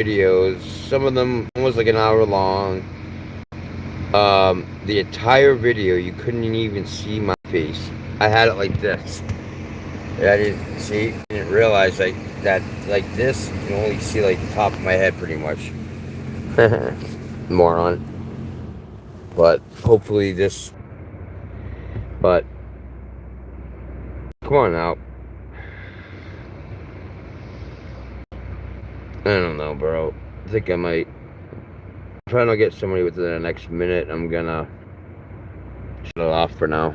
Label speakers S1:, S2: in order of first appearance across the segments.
S1: videos. Some of them almost like an hour long. The entire video, you couldn't even see my face. I had it like this. I didn't realize that like this. You can only see like the top of my head, pretty much. Moron. But hopefully this. But come on now. I don't know, bro. I think I might. If I don't get somebody within the next minute, I'm gonna shut it off for now.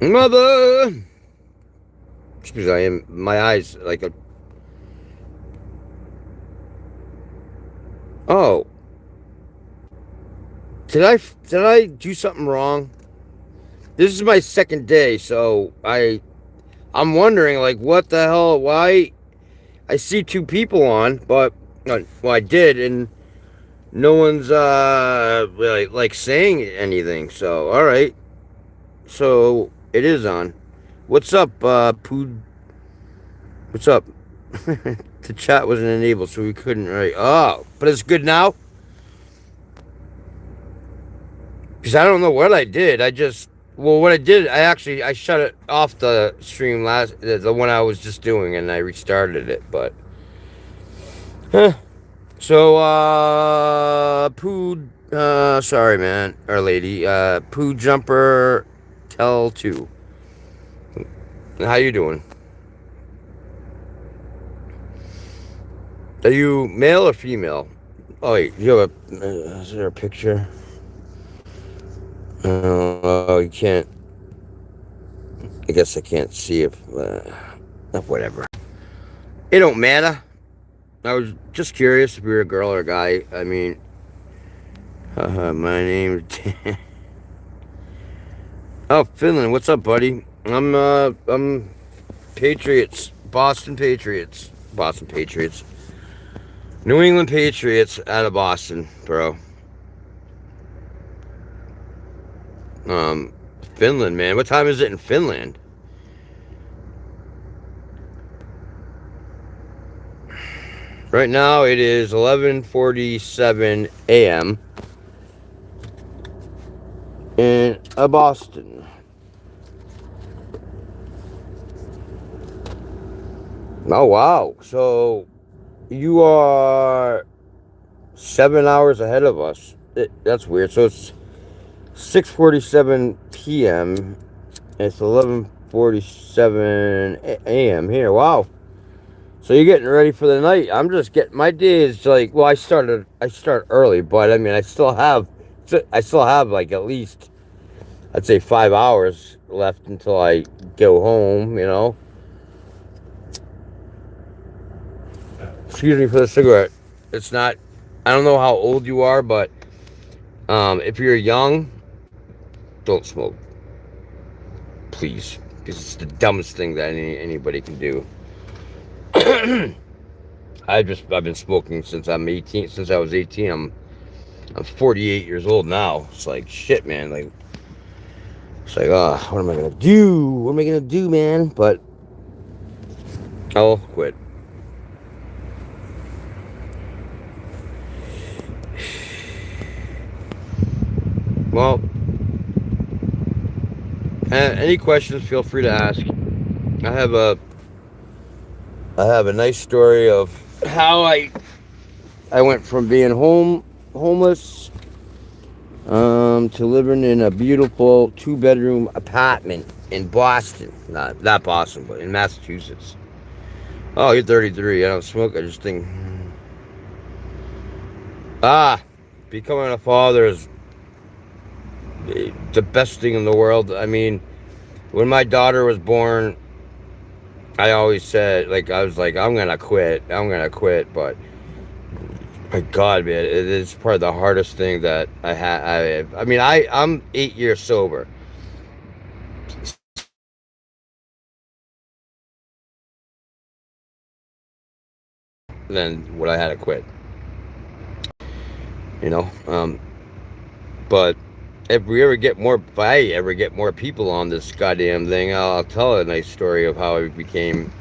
S1: Mother! Because I am. My eyes, like a. Oh. Did I do something wrong? This is my second day, so I'm wondering, like, what the hell? Why? I see two people on, but well, I did, and no one's really like saying anything. So all right, so it is on. What's up, Poo? What's up? The chat wasn't enabled, so we couldn't. Right? Oh, but it's good now. Because I don't know what I did. What I did, I shut it off the stream the one I was just doing, and I restarted it. But, huh. So, Poo, sorry, man, or lady, Poo Jumper, tell two. How you doing? Are you male or female? Oh wait, you have is there a picture? Oh, you can't. I guess I can't see if. Whatever. It don't matter. I was just curious if you're a girl or a guy. I mean, my name's. Oh, Finland. What's up, buddy? I'm Patriots, Boston Patriots, New England Patriots out of Boston, bro. Finland, man. What time is it in Finland? Right now it is 11:47 a.m. in Boston. Oh wow! So you are 7 hours ahead of us. That's weird. So it's 6:47 p.m. It's 11:47 a.m. here. Wow. So you're getting ready for the night. I'm just getting my day is like, well, I start early, but I mean I still have like at least I'd say 5 hours left until I go home, you know. Excuse me for the cigarette. It's not, I don't know how old you are, but if you're young, don't smoke. Please. Because it's the dumbest thing that anybody can do. I've been smoking since I'm 18. Since I was 18, I'm 48 years old now. It's like shit, man. Like it's like, what am I gonna do? What am I gonna do, man? But I'll quit. Well, any questions? Feel free to ask. I have a nice story of how I went from being homeless to living in a beautiful 2-bedroom apartment in Boston. Not Boston, but in Massachusetts. Oh, you're 33. I don't smoke. I just think. Becoming a father is the best thing in the world. I mean, when my daughter was born, I always said, like, I was like, I'm gonna quit, but my God, man, it is probably the hardest thing that I had. I mean, I'm 8 years sober. Then what I had to quit, you know. But if I ever get more people on this goddamn thing, I'll tell a nice story of how I became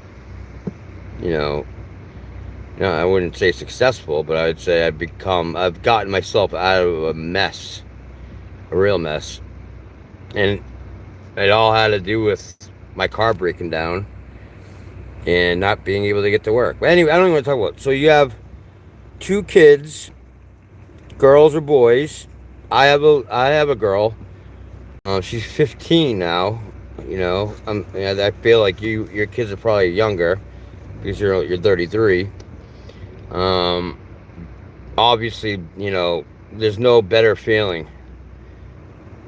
S1: you know, I wouldn't say successful, but I would say I've gotten myself out of a mess, a real mess. And it all had to do with my car breaking down and not being able to get to work. But anyway, I don't even want to talk about it. So you have two kids, girls or boys. I have a girl. She's 15 now. I feel like your kids are probably younger because you're 33. Um, Obviously, there's no better feeling.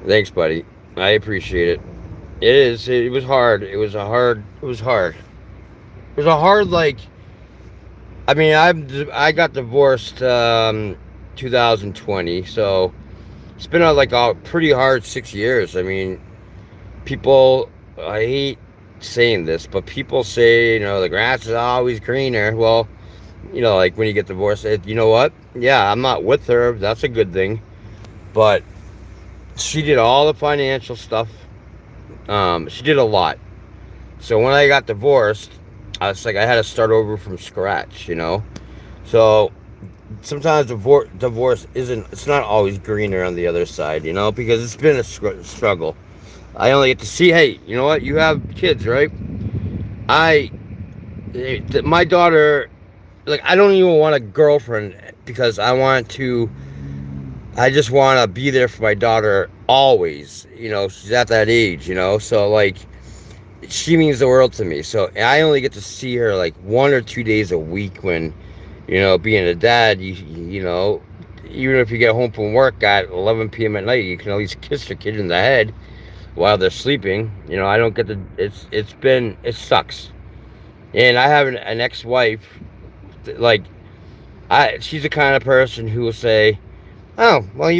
S1: Thanks, buddy. I appreciate it. It is. It was hard. It was a hard. It was hard. It was a hard like. I mean, I got divorced 2020, so it's been like a pretty hard 6 years. I mean, people. I hate saying this, but people say the grass is always greener. Well, like when you get divorced, you know what? Yeah, I'm not with her. That's a good thing. But she did all the financial stuff. She did a lot. So when I got divorced, I was like, I had to start over from scratch. So sometimes divorce isn't. It's not always greener on the other side, because it's been a struggle. I only get to see. Hey, you know what? You have kids, right? I, my daughter, like, I don't even want a girlfriend because I just want to be there for my daughter always. She's at that age, so like, she means the world to me. So I only get to see her like 1 or 2 days a week when, being a dad, even if you get home from work at 11 p.m. at night, you can at least kiss your kid in the head while they're sleeping. I don't get to, it sucks. And I have an ex-wife, like, she's the kind of person who will say, oh, well,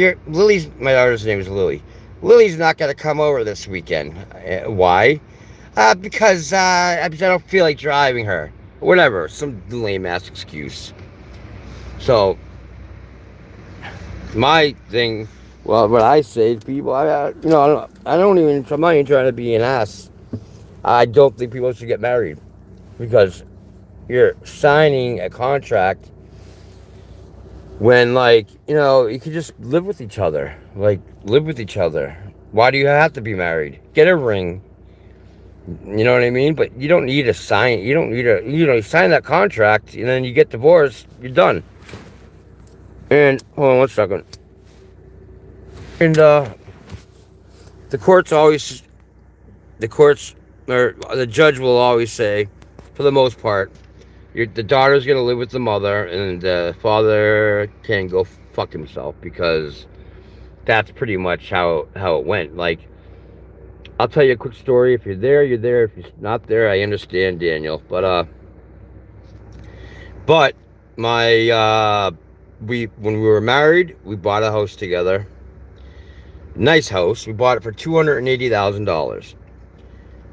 S1: my daughter's name is Lily. Lily's not going to come over this weekend. Why? Because I don't feel like driving her. Whatever, some lame ass excuse. So, my thing, well, what I say to people, I'm not even trying to be an ass. I don't think people should get married because you're signing a contract when, like, you could just live with each other. Like, live with each other. Why do you have to be married? Get a ring. You know what I mean? But you don't need to sign. You don't need to, you sign that contract and then you get divorced. You're done. And, hold on one second. And, the courts, or the judge will always say, for the most part, the daughter's going to live with the mother and the father can go fuck himself because that's pretty much how it went. Like, I'll tell you a quick story. If you're there, you're there. If you're not there, I understand, Daniel. But when we were married, we bought a house together. Nice house. We bought it for $280,000.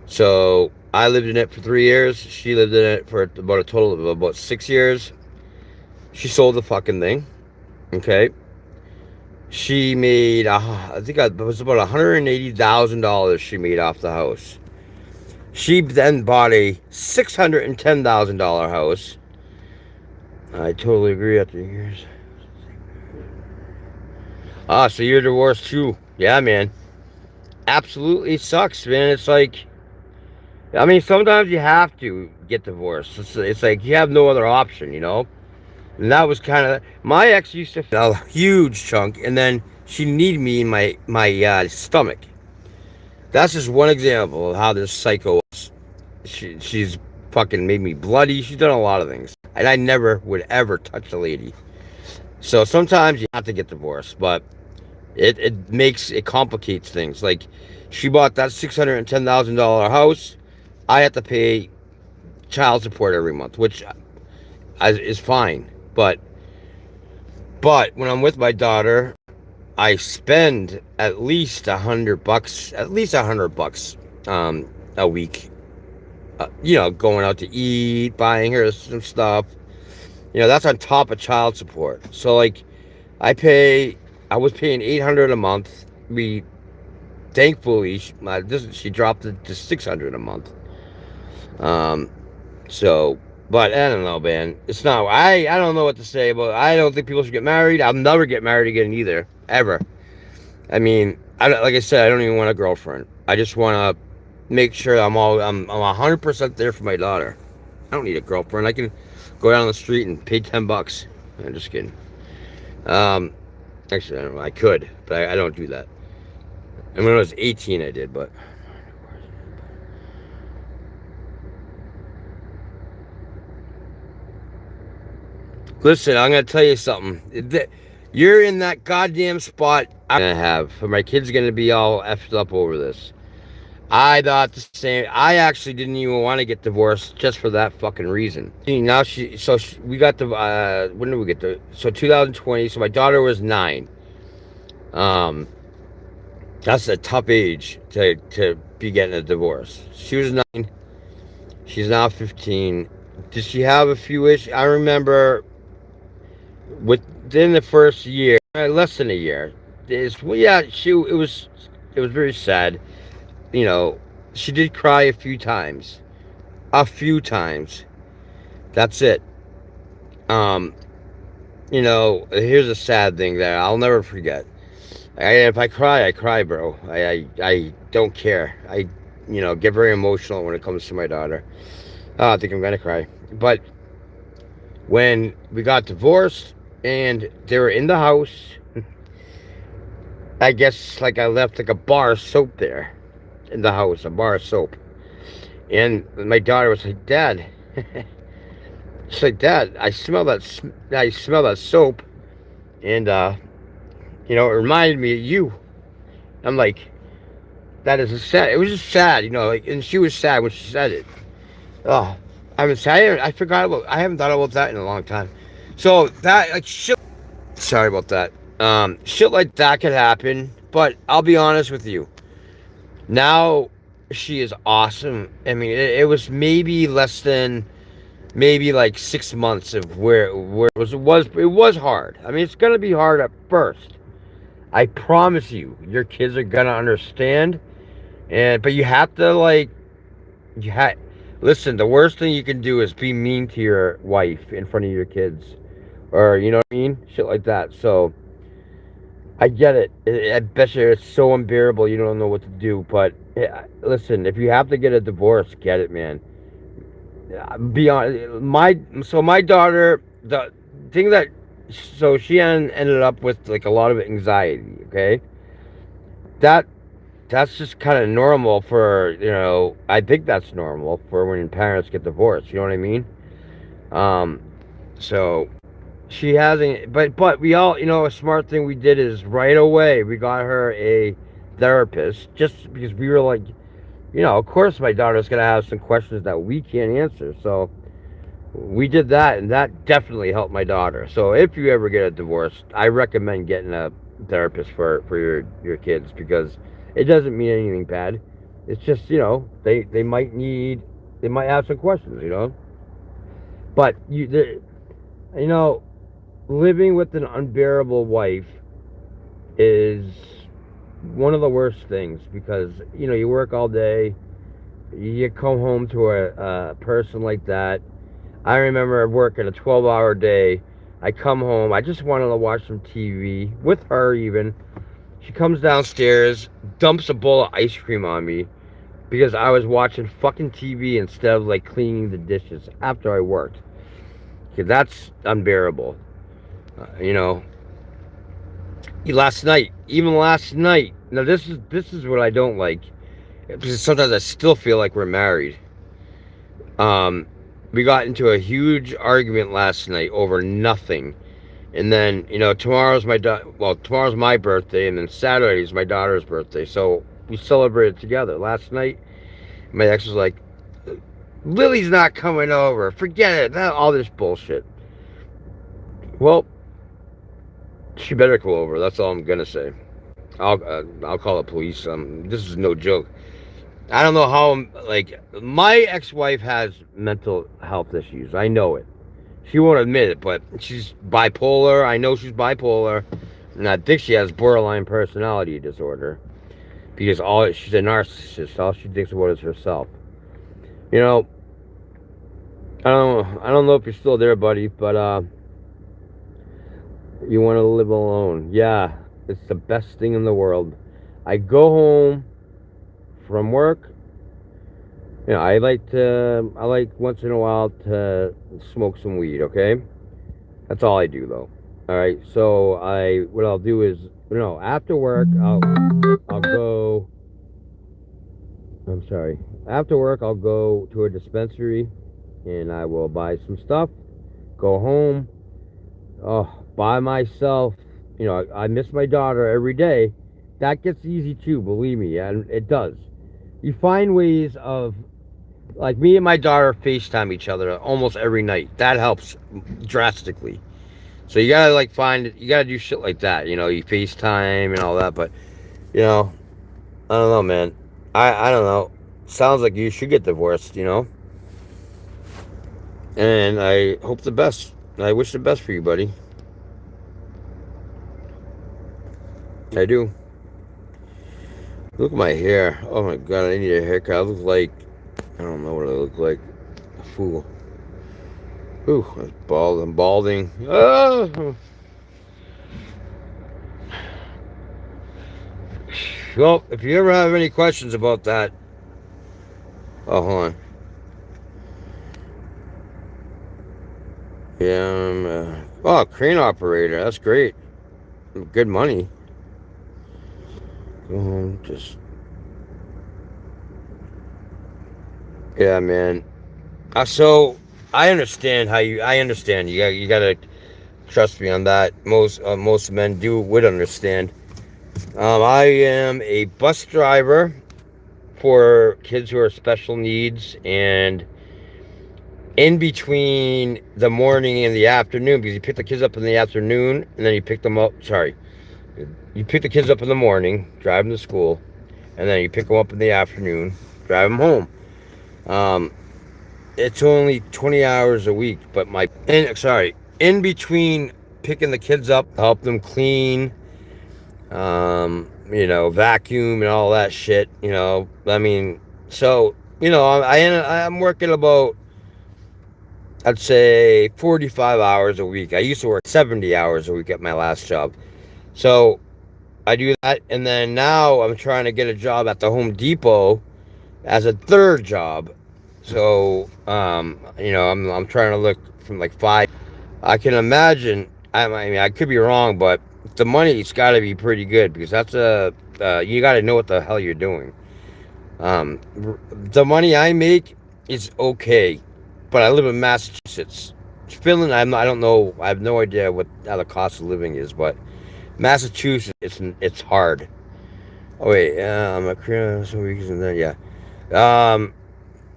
S1: So I lived in it for 3 years. She lived in it for about a total of about 6 years. She sold the fucking thing. Okay. She made, I think it was about $180,000 she made off the house. She then bought a $610,000 house. I totally agree after years. So you're divorced too. Yeah, man. Absolutely sucks, man. It's like, I mean, sometimes you have to get divorced. It's like you have no other option, And that was kind of, my ex used to a huge chunk, and then she needed me in my stomach. That's just one example of how this psycho is. She's fucking made me bloody. She's done a lot of things, and I never would ever touch a lady. So sometimes you have to get divorced, but it complicates things. Like, she bought that $610,000 house. I have to pay child support every month, which is fine. But when I'm with my daughter, I spend at least $100 a week. Going out to eat, buying her some stuff. That's on top of child support. So, like, I was paying $800 a month. Thankfully, she dropped it to $600 a month. So, But I don't know, man. It's not. I don't know what to say, but I don't think people should get married. I'll never get married again either, ever. I mean, like I said, I don't even want a girlfriend. I just want to make sure I'm 100% there for my daughter. I don't need a girlfriend. I can go down the street and pay $10. I'm just kidding. Um, Actually, I don't know. I could, but I don't do that. And when I was 18, I did, but. Listen, I'm going to tell you something. You're in that goddamn spot I'm going to have. My kid's going to be all effed up over this. I thought the same. I actually didn't even want to get divorced just for that fucking reason. Now we got the, when did we get the, so 2020, so my daughter was 9. That's a tough age to be getting a divorce. She was 9. She's now 15. Did she have a few issues? I remember within the first year, less than a year, yeah, it was very sad. You know, she did cry a few times. A few times. That's it. Um, here's a sad thing that I'll never forget. If I cry, bro. I don't care. I get very emotional when it comes to my daughter. I think I'm gonna cry. But when we got divorced and they were in the house, I guess like I left like a bar of soap there in the house, a bar of soap. And my daughter was like, "Dad," she's like, "Dad, I smell that soap," and it reminded me of you. I'm like, that is sad. It was just sad, like, and she was sad when she said it. Oh, I forgot about. I haven't thought about that in a long time. So that like shit. Sorry about that. Shit like that could happen, but I'll be honest with you. Now she is awesome. I mean, it was maybe less than maybe like 6 months of where it was hard. I mean, it's gonna be hard at first. I promise you, your kids are gonna understand, but you have to like you have. Listen, the worst thing you can do is be mean to your wife in front of your kids, or you know what I mean, shit like that. So I get it. I bet you it's so unbearable you don't know what to do. But listen, if you have to get a divorce, get it, man. Be honest. My daughter, the thing that so she ended up with like a lot of anxiety. Okay, that that's just kind of normal for I think that's normal for when parents get divorced. You know what I mean? Um, so she hasn't, but we all, a smart thing we did is right away we got her a therapist just because we were like, of course my daughter's gonna have some questions that we can't answer. So we did that, and that definitely helped my daughter. So if you ever get a divorce, I recommend getting a therapist for your kids because it doesn't mean anything bad. It's just they might have some questions, but you know living with an unbearable wife is one of the worst things because you work all day, you come home to a person like that. I remember working a 12-hour day. I come home, I just wanted to watch some TV with her. Even she comes downstairs, dumps a bowl of ice cream on me because I was watching fucking TV instead of like cleaning the dishes after I worked. Okay, that's unbearable. You know, even last night. Now this is what I don't like because sometimes I still feel like we're married. We got into a huge argument last night over nothing. And then, tomorrow's tomorrow's my birthday, and then Saturday's my daughter's birthday. So we celebrated together. Last night, my ex was like, Lily's not coming over. Forget it. All this bullshit. Well, she better come over. That's all I'm gonna say. I'll call the police. This is no joke. I don't know how. Like, my ex-wife has mental health issues. I know it. She won't admit it, but she's bipolar. I know she's bipolar, and I think she has borderline personality disorder because she's a narcissist. All she thinks about is herself. I don't know if you're still there, buddy, but you want to live alone. Yeah, it's the best thing in the world. I go home from work. You know, I like once in a while to smoke some weed, okay? That's all I do though. All right. So what I'll do is, after work, I'll go, I'm sorry. After work, I'll go to a dispensary and I will buy some stuff, go home, oh, by myself. You know, I miss my daughter every day. That gets easy too, believe me, and it does. You find ways of, like, me and my daughter FaceTime each other almost every night. That helps drastically. So you gotta you gotta do shit like that. You know, you FaceTime and all that. But you know, I don't know, man. I don't know. Sounds like you should get divorced. You know, and I hope the best. I wish the best for you, buddy. I do. Look at my hair. Oh my god, I need a haircut. I look like, I don't know what I look like. A fool. Ooh, I'm bald. I'm balding. Ah! Well, if you ever have any questions about that, oh, hold on. Yeah, oh, crane operator. That's great. Good money. Go home, just, yeah, man. So I understand how you. I understand. You gotta trust me on that. Most men would understand. I am a bus driver for kids who are special needs, and in between the morning and the afternoon, because you pick the kids up in the afternoon and then you pick them up. Sorry, you pick the kids up in the morning, drive them to school, and then you pick them up in the afternoon, drive them home. Um, it's only 20 hours a week, but in between picking the kids up, help them clean, vacuum and all that shit. I mean, so I'm working about, I'd say, 45 hours a week. I used to work 70 hours a week at my last job. So I do that, and then now I'm trying to get a job at the Home Depot as a third job. So I'm trying to look from like five. I can imagine. I mean, I could be wrong, but the money's got to be pretty good, because you got to know what the hell you're doing. The money I make is okay, but I live in Massachusetts. Finland, I don't know. I have no idea how the cost of living is, but Massachusetts, it's hard. Oh wait, a career some weeks and then yeah,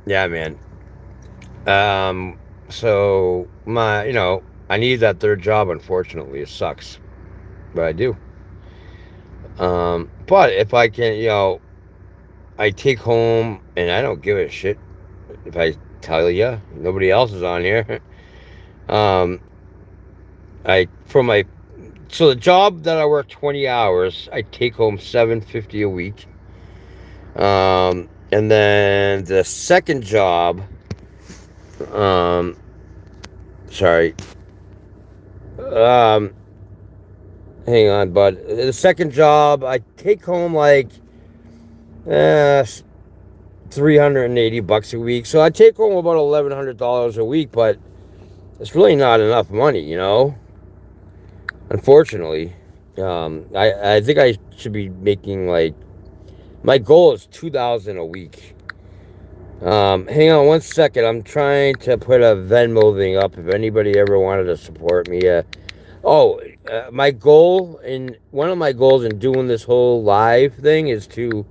S1: yeah, man. So I need that third job. Unfortunately, it sucks, but I do. But if I can, I take home, and I don't give a shit if I tell you nobody else is on here. um, I for my So the job that I work 20 hours, I take home $750 a week. And then the second job, um, sorry, um, hang on, bud. The second job, I take home like 380 bucks a week. So I take home about $1,100 a week, but it's really not enough money, unfortunately. I think I should be making, like, my goal is 2,000 a week. Hang on one second. I'm trying to put a Venmo thing up if anybody ever wanted to support me. My goal, and one of my goals in doing this whole live thing, is to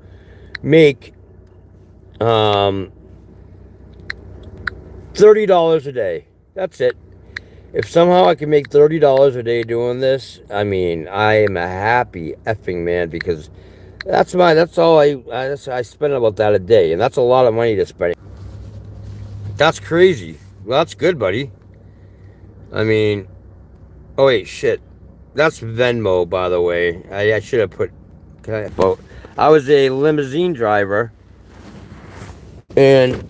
S1: make $30 a day. That's it. If somehow I can make $30 a day doing this, I mean, I am a happy effing man, because that's all I spend about that a day, and that's a lot of money to spend. That's crazy. Well, that's good, buddy. I mean, oh wait, shit. That's Venmo, by the way. I should have put. I was a limousine driver, and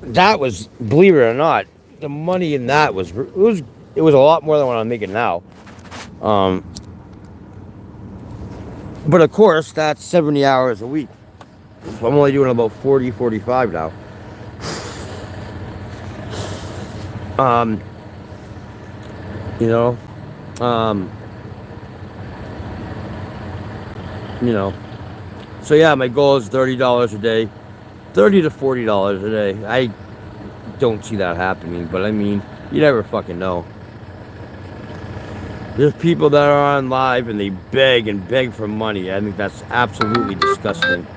S1: that was, believe it or not, the money in that was a lot more than what I'm making now. Um, but of course, that's 70 hours a week. So I'm only doing about 40, 45 now. Um, you know, um, you know. So yeah, my goal is $30 a day, $30 to $40 a day. I don't see that happening, but I mean, you never fucking know. There's people that are on live and they beg and beg for money. I think that's absolutely disgusting.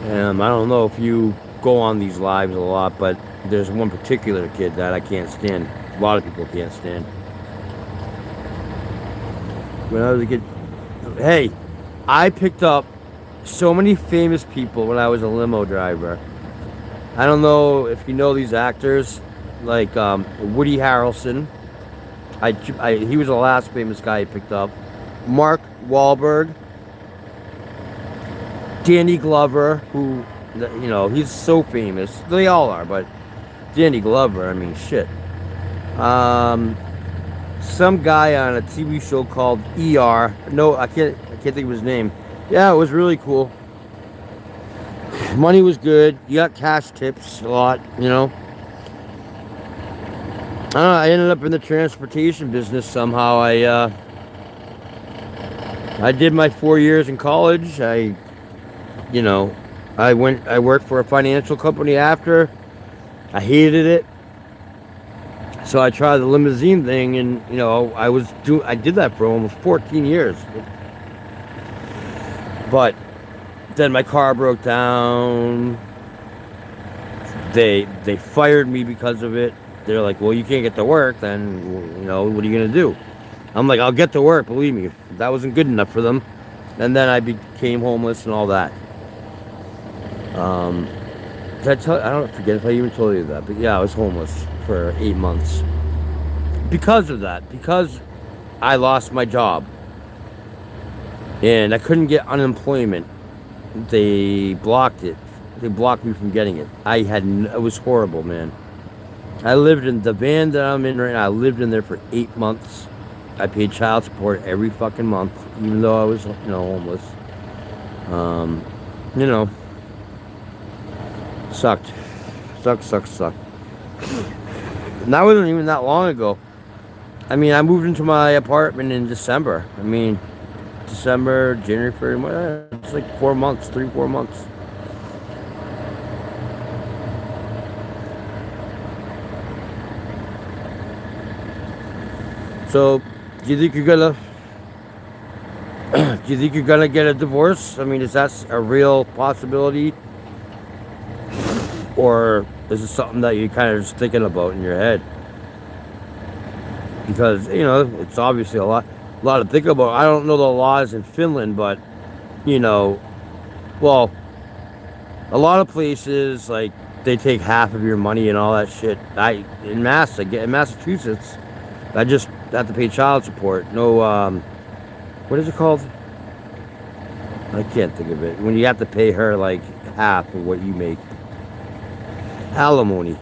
S1: I don't know if you go on these lives a lot, but there's one particular kid that I can't stand. A lot of people can't stand. When I was a kid, hey, I picked up so many famous people when I was a limo driver. I don't know if you know these actors, like Woody Harrelson. He was the last famous guy I picked up. Mark Wahlberg, Danny Glover, who, he's so famous. They all are, but Danny Glover, I mean, shit. Some guy on a TV show called ER. No, I can't think of his name. Yeah, it was really cool. Money was good. You got cash tips a lot, I don't know, I ended up in the transportation business somehow. I did my 4 years in college. I worked for a financial company after. I hated it. So I tried the limousine thing, and I did that for almost 14 years. But then my car broke down. They fired me because of it. They're like, well, you can't get to work, then, what are you going to do? I'm like, I'll get to work, believe me. That wasn't good enough for them. And then I became homeless and all that. Did I don't forget if I even told you that, but yeah, I was homeless for 8 months. Because of that, because I lost my job. And I couldn't get unemployment. They blocked it. They blocked me from getting it. It was horrible, man. I lived in the van that I'm in right now. I lived in there for 8 months. I paid child support every fucking month, even though I was, homeless. Sucked. Sucked. And that wasn't even that long ago. I mean, I moved into my apartment in December. December, January, February, it's like 4 months, 3-4 months. So, do you think you're gonna get a divorce? I mean, is that a real possibility? Or is it something that you're kind of just thinking about in your head? Because, it's obviously a lot to think about. I don't know the laws in Finland, but, well, a lot of places, like, they take half of your money and all that shit. In Massachusetts, I just have to pay child support. No, what is it called? I can't think of it. When you have to pay her, like, half of what you make. Alimony.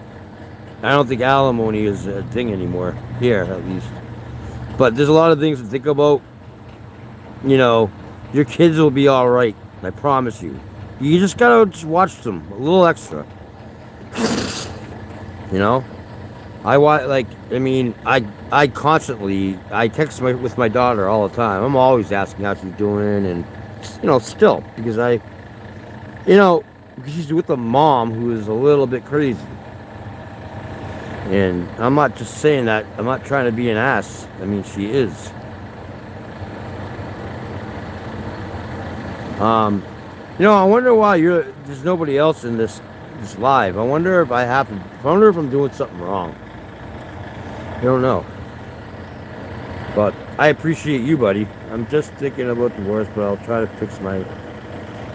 S1: I don't think alimony is a thing anymore. Here, at least. But there's a lot of things to think about. Your kids will be alright. I promise you. You just gotta watch them a little extra. I constantly, I text with my daughter all the time. I'm always asking how she's doing, and, still, because because she's with a mom who is a little bit crazy. And I'm not just saying that. I'm not trying to be an ass. I mean, she is. I wonder why there's nobody else in this live. I wonder if I'm doing something wrong. I don't know. But I appreciate you, buddy. I'm just thinking about divorce, but I'll try to fix my...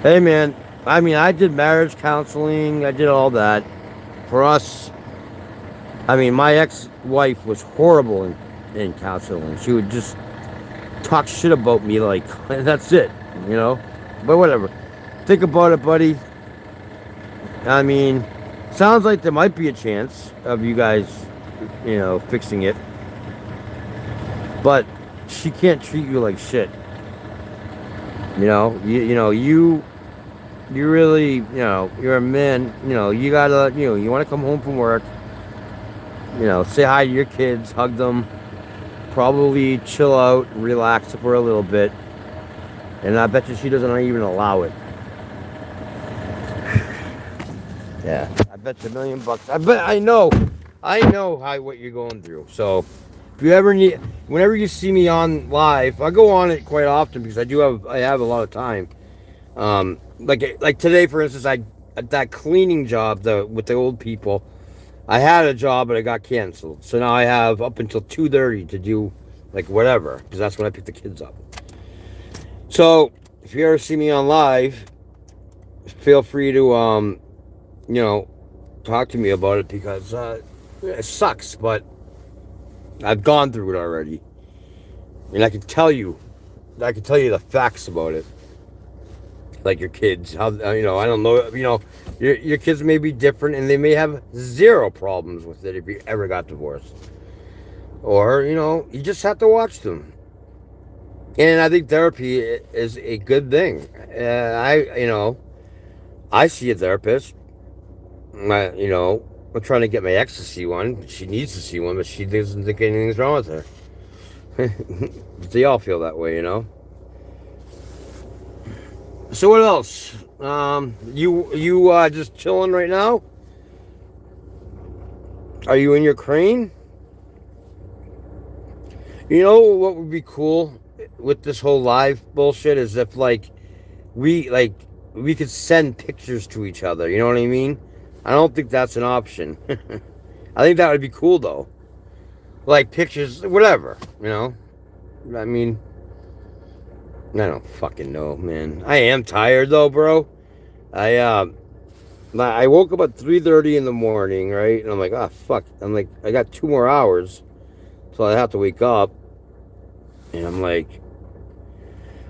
S1: Hey, man. I mean, I did marriage counseling. I did all that. For us, my ex-wife was horrible in counseling. She would just talk shit about me, like, that's it, But whatever. Think about it, buddy. Sounds like there might be a chance of you guys, fixing it. But she can't treat you like shit. You really, you're a man. You gotta, you want to come home from work. Say hi to your kids, hug them, probably chill out, relax for a little bit. And I bet you she doesn't even allow it. Yeah, I bet you $1,000,000. I know how what you're going through. So, if you ever need, whenever you see me on live, I go on it quite often because I have a lot of time. Like today, for instance, I at that cleaning job with the old people. I had a job, but it got canceled. So now I have up until 2:30 to do like whatever because that's when I pick the kids up. So if you ever see me on live, feel free to you know, talk to me about it because it sucks, but I've gone through it already, and I can tell you the facts about it. Like your kids, how I don't know, your kids may be different, and they may have zero problems with it if you ever got divorced, or you just have to watch them. And I think therapy is a good thing. I see a therapist. I'm trying to get my ex to see one. She needs to see one, but she doesn't think anything's wrong with her. They all feel that way. So what else? You just chilling right now? Are you in your crane? You know what would be cool with this whole live bullshit is if we like we could send pictures to each other. You know what I mean? I don't think that's an option. I think that would be cool though. Like pictures, whatever. I mean, I don't fucking know, man. I am tired though, bro. I woke up at 3:30 in the morning, right? And I'm like, ah, fuck. I'm like, I got 2 more hours, so I have to wake up. And I'm like,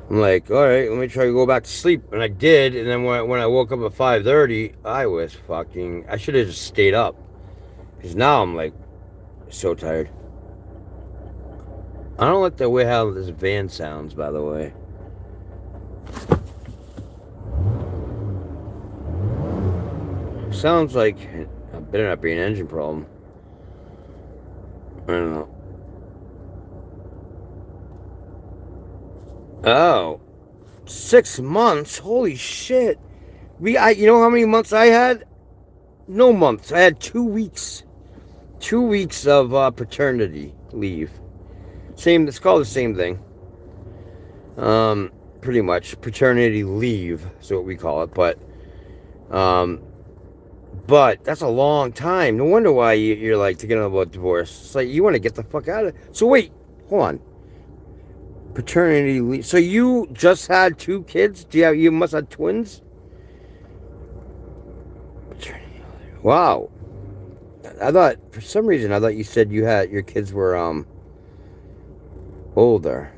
S1: all right, let me try to go back to sleep. And I did. And then when I woke up at 5:30, I should have just stayed up. Because now I'm like, so tired. I don't like the way how this van sounds, by the way. Sounds like it better not be an engine problem. I don't know. Oh, 6 months? Holy shit! You know how many months I had? No months. I had 2 weeks. 2 weeks of paternity leave. Same. It's called the same thing. Pretty much paternity leave is what we call it. Um, but that's a long time. No wonder why you're like thinking about divorce. It's like you want to get the fuck out of it. So wait, hold on. Paternity leave. So you just had 2 kids? You must have twins? Paternity leave. Wow. For some reason I thought you said your kids were older.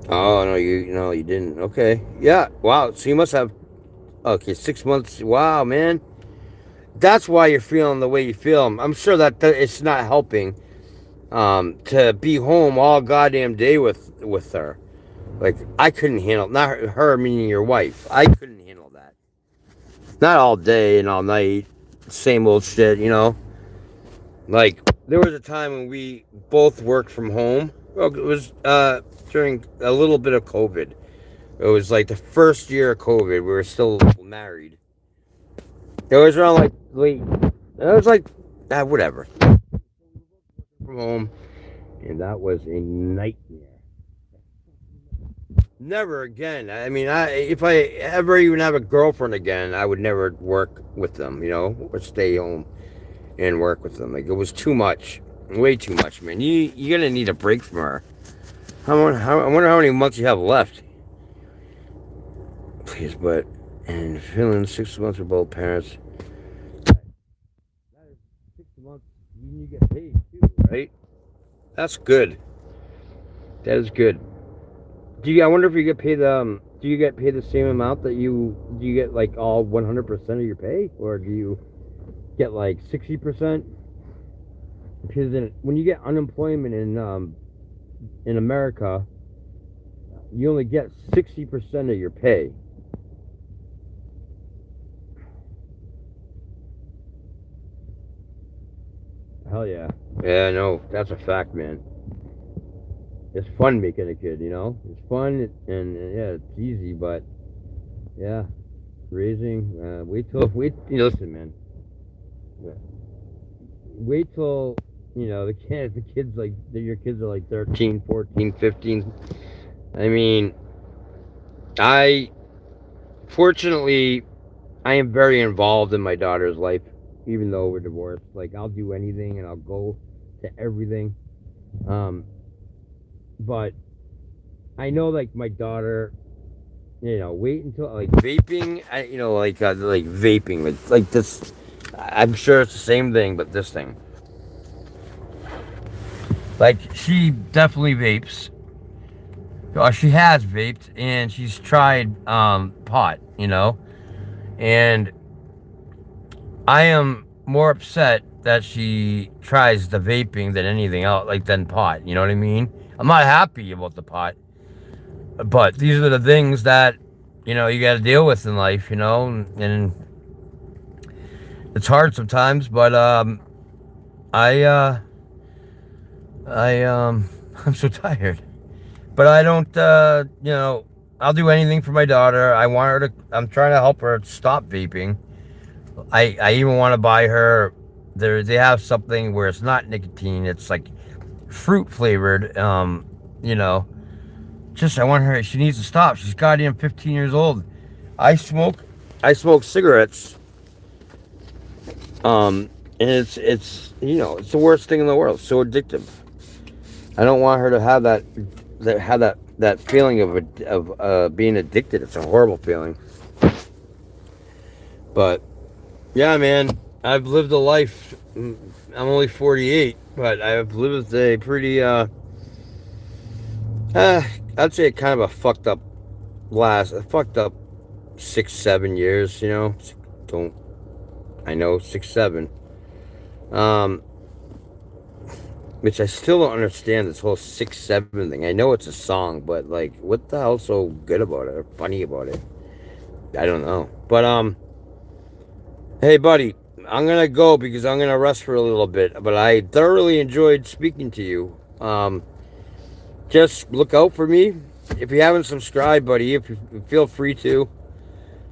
S1: Oh no, you didn't. Okay. Yeah. Wow. So you must have 6 months. Wow, man. That's why you're feeling the way you feel. I'm sure that it's not helping to be home all goddamn day with her. Like I couldn't handle, not her meaning your wife. I couldn't handle that. Not all day and all night, same old shit. Like there was a time when we both worked from home. Well, it was during a little bit of COVID. It was like the first year of COVID. We were still married. It was around like late. It was like whatever from home, and that was a nightmare. Never again. I mean, if I ever even have a girlfriend again, I would never work with them. Or stay home and work with them. Like it was too much, way too much, man. You're gonna need a break from her. I wonder how many months you have left. Please, but and feeling 6 months for both parents. That is 6 months. You get paid too, right? That's good. That is good. I wonder if you get paid do you get paid the same amount that do you get like all 100% of your pay, or do you get like 60%? Because when you get unemployment in America, you only get 60% of your pay. Hell yeah. Yeah, no, that's a fact, man. It's fun making a kid, you know? It's fun, and yeah, it's easy, but yeah, raising, listen, man. Wait till, the kids, like, your kids are like 13, 14, 15. I mean, I, fortunately, I am very involved in my daughter's life, even though we're divorced. Like, I'll do anything and I'll go to everything. But I know, like, my daughter, wait until, like, vaping, like vaping, like this. I'm sure it's the same thing, but this thing. Like, she definitely vapes. She has vaped, and she's tried pot, and I am more upset that she tries the vaping than anything else, like than pot. You know what I mean? I'm not happy about the pot, but these are the things that you got to deal with in life, and it's hard sometimes. But I I I'm so tired. But I don't, I'll do anything for my daughter. I'm trying to help her stop vaping. I even want to buy her, they have something where it's not nicotine, it's like fruit flavored, you know, I want her, she needs to stop. She's goddamn 15 years old. I smoke, I smoke cigarettes, and it's the worst thing in the world. It's so addictive. I don't want her to have that feeling of being addicted. It's a horrible feeling. But yeah, man, I've lived a life. I'm only 48, but I've lived a pretty I'd say kind of a fucked up 6-7 years. Don't I know 6-7. Um, which I still don't understand this whole 6-7 thing. I know it's a song, but like, what the hell's so good about it or funny about it? I don't know. But hey, buddy, I'm gonna go because I'm gonna rest for a little bit. But I thoroughly enjoyed speaking to you. Just look out for me. If you haven't subscribed, buddy, if you feel free to.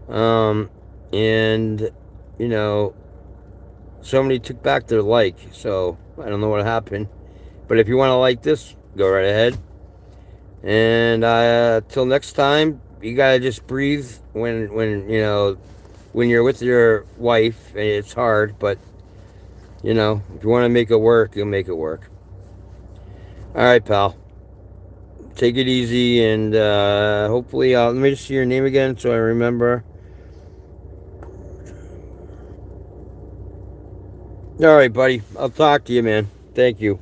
S1: And somebody took back their like, so I don't know what happened. But if you want to like this, go right ahead. And till next time, you gotta just breathe when you're with your wife. It's hard, but if you want to make it work, you'll make it work. All right, pal. Take it easy, and hopefully, let me just see your name again so I remember. All right, buddy. I'll talk to you, man. Thank you.